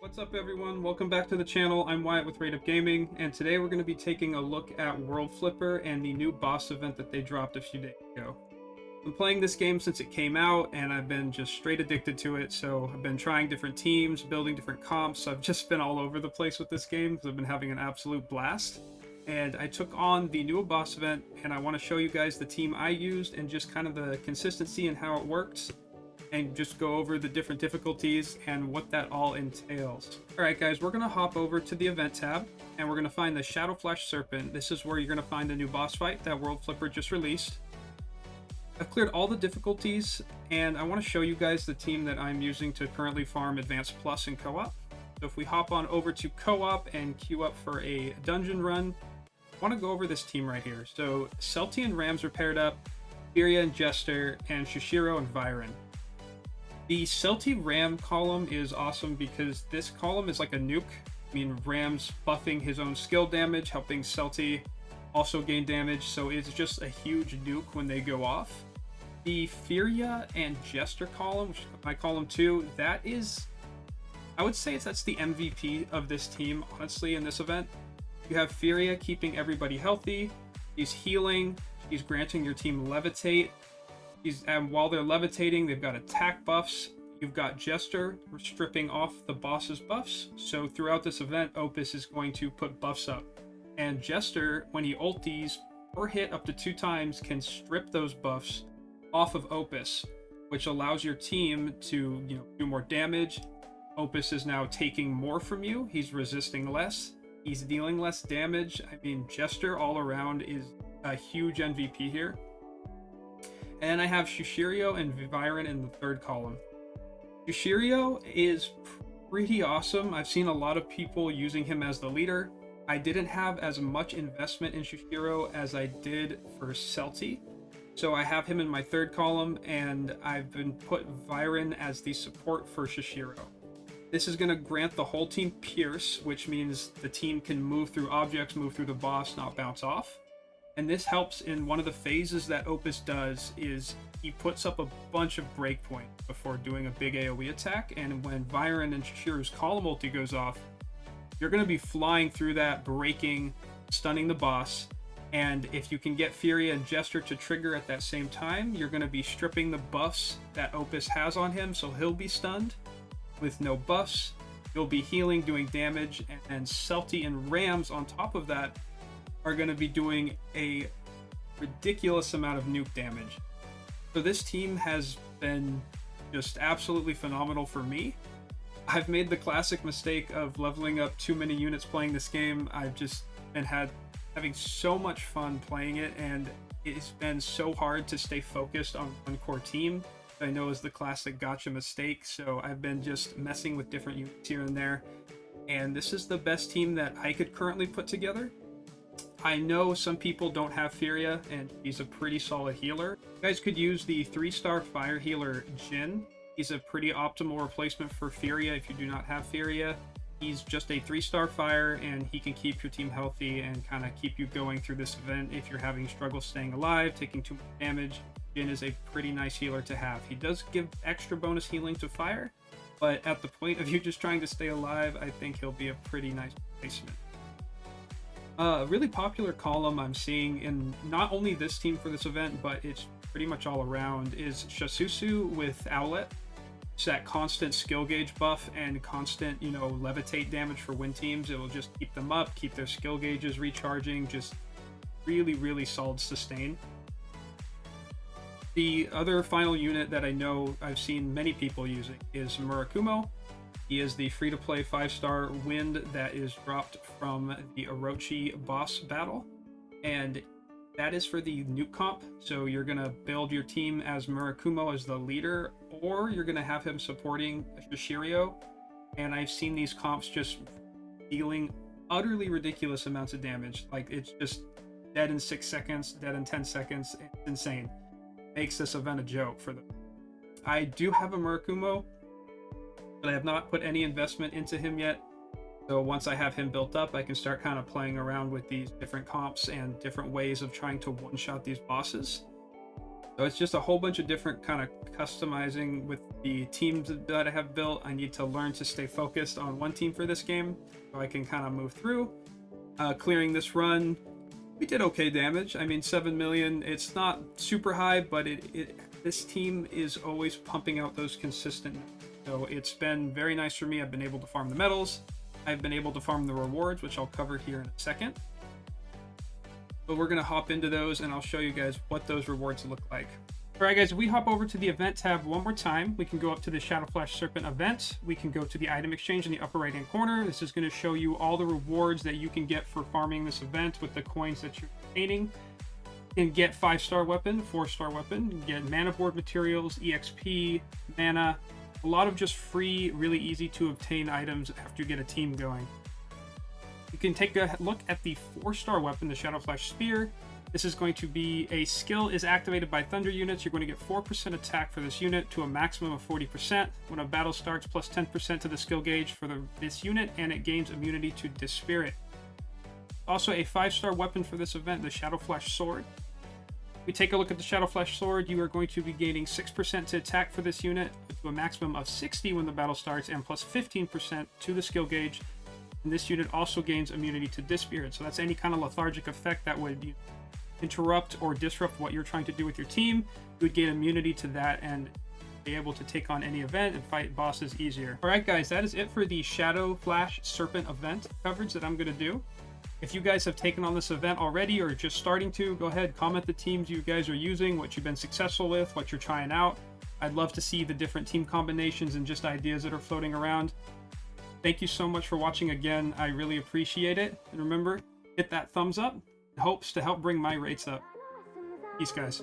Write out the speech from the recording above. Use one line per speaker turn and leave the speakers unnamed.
What's up everyone, welcome back to the channel. I'm Wyatt with Rate Up Gaming, and today we're going to be taking a look at World Flipper and the new boss event that they dropped a few days ago. I've been playing this game since it came out, and I've been just straight addicted to it, so I've been trying different teams, building different comps. I've just been all over the place with this game because I've been having an absolute blast. And I took on the new boss event, and I want to show you guys the team I used and just kind of the consistency and how it works, and just go over the different difficulties and what that all entails. Alright guys, we're going to hop over to the event tab, and we're going to find the Shadowflash Serpent. This is where you're going to find the new boss fight that World Flipper just released. I've cleared all the difficulties, and I want to show you guys the team that I'm using to currently farm Advanced Plus and Co-op. So if we hop on over to Co-op and queue up for a dungeon run, I want to go over this team right here. So Celti and Rams are paired up, Furia and Jester, and Shishiro and Viren. The Celti Ram column is awesome because this column is like a nuke. I mean, Ram's buffing his own skill damage, helping Celti also gain damage, so it's just a huge nuke when they go off. The Furia and Jester column, which is my column 2, that is, I would say that's the MVP of this team, honestly, in this event. You have Furia keeping everybody healthy, he's healing, he's granting your team levitate. And while they're levitating, they've got attack buffs. You've got Jester stripping off the boss's buffs. So throughout this event, Opus is going to put buffs up. And Jester, when he ulties, per hit up to 2 times, can strip those buffs off of Opus, which allows your team to, do more damage. Opus is now taking more from you. He's resisting less. He's dealing less damage. I mean, Jester all around is a huge MVP here. And I have Shishiro and Viren in the 3rd column. Shishiro is pretty awesome. I've seen a lot of people using him as the leader. I didn't have as much investment in Shishiro as I did for Celti. So I have him in my 3rd column, and I've been put Viren as the support for Shishiro. This is going to grant the whole team Pierce, which means the team can move through objects, move through the boss, not bounce off. And this helps in one of the phases that Opus does is he puts up a bunch of breakpoints before doing a big AoE attack, and when Viren and Shishiro's column ulti goes off, you're going to be flying through that, breaking, stunning the boss, and if you can get Furia and Jester to trigger at that same time, you're going to be stripping the buffs that Opus has on him, so he'll be stunned with no buffs, you'll be healing, doing damage, and Celti and Rams on top of that are going to be doing a ridiculous amount of nuke damage. So this team has been just absolutely phenomenal for me. I've made the classic mistake of leveling up too many units playing this game. I've just been having so much fun playing it, and it's been so hard to stay focused on one core team. I know is the classic gotcha mistake, so I've been just messing with different units here and there, and this is the best team that I could currently put together. I know some people don't have Furia, and he's a pretty solid healer. You guys could use the 3-star fire healer Jin. He's a pretty optimal replacement for Furia if you do not have Furia. He's just a 3-star fire, and he can keep your team healthy and kind of keep you going through this event if you're having struggles staying alive, taking too much damage. Jin is a pretty nice healer to have. He does give extra bonus healing to fire, but at the point of you just trying to stay alive, I think he'll be a pretty nice replacement. A really popular column I'm seeing in not only this team for this event, but it's pretty much all around, is Shasusu with Owlet. It's that constant skill gauge buff and constant, levitate damage for win teams. It will just keep them up, keep their skill gauges recharging, just really, really solid sustain. The other final unit that I know I've seen many people using is Murakumo. He is the free-to-play 5-star wind that is dropped from the Orochi boss battle, and that is for the nuke comp. So you're going to build your team as Murakumo as the leader, or you're going to have him supporting Shishiro, and I've seen these comps just dealing utterly ridiculous amounts of damage. Like, it's just dead in 6 seconds, dead in 10 seconds. It's insane. Makes this event a joke for them. I do have a Murakumo, but I have not put any investment into him yet. So once I have him built up, I can start kind of playing around with these different comps and different ways of trying to one-shot these bosses. So it's just a whole bunch of different kind of customizing with the teams that I have built. I need to learn to stay focused on one team for this game so I can kind of move through. Clearing this run, we did okay damage. I mean, 7 million, it's not super high, but this team is always pumping out those consistent. So it's been very nice for me. I've been able to farm the medals. I've been able to farm the rewards, which I'll cover here in a second. But we're going to hop into those and I'll show you guys what those rewards look like. All right, guys, we hop over to the event tab one more time. We can go up to the Shadowflash Serpent event. We can go to the item exchange in the upper right-hand corner. This is going to show you all the rewards that you can get for farming this event with the coins that you're obtaining. You can get 5-star weapon, 4-star weapon, you can get mana board materials, EXP, mana, a lot of just free, really easy to obtain items after you get a team going. You can take a look at the 4-star weapon, the Shadowflash Spear. This is going to be a skill is activated by thunder units. You're going to get 4% attack for this unit to a maximum of 40%. When a battle starts, plus 10% to the skill gauge for this unit, and it gains immunity to Dispirit. Also a 5-star weapon for this event, the Shadowflash Sword. If we take a look at the Shadowflash Sword, you are going to be gaining 6% to attack for this unit to a maximum of 60 when the battle starts, and plus 15% to the skill gauge. And this unit also gains immunity to Dispirit. So that's any kind of lethargic effect that would interrupt or disrupt what you're trying to do with your team. You would gain immunity to that and be able to take on any event and fight bosses easier. All right, guys, that is it for the Shadowflash Serpent event coverage that I'm going to do. If you guys have taken on this event already or just starting to, go ahead, comment the teams you guys are using, what you've been successful with, what you're trying out. I'd love to see the different team combinations and just ideas that are floating around. Thank you so much for watching again. I really appreciate it. And remember, hit that thumbs up. It hopes to help bring my rates up. Peace, guys.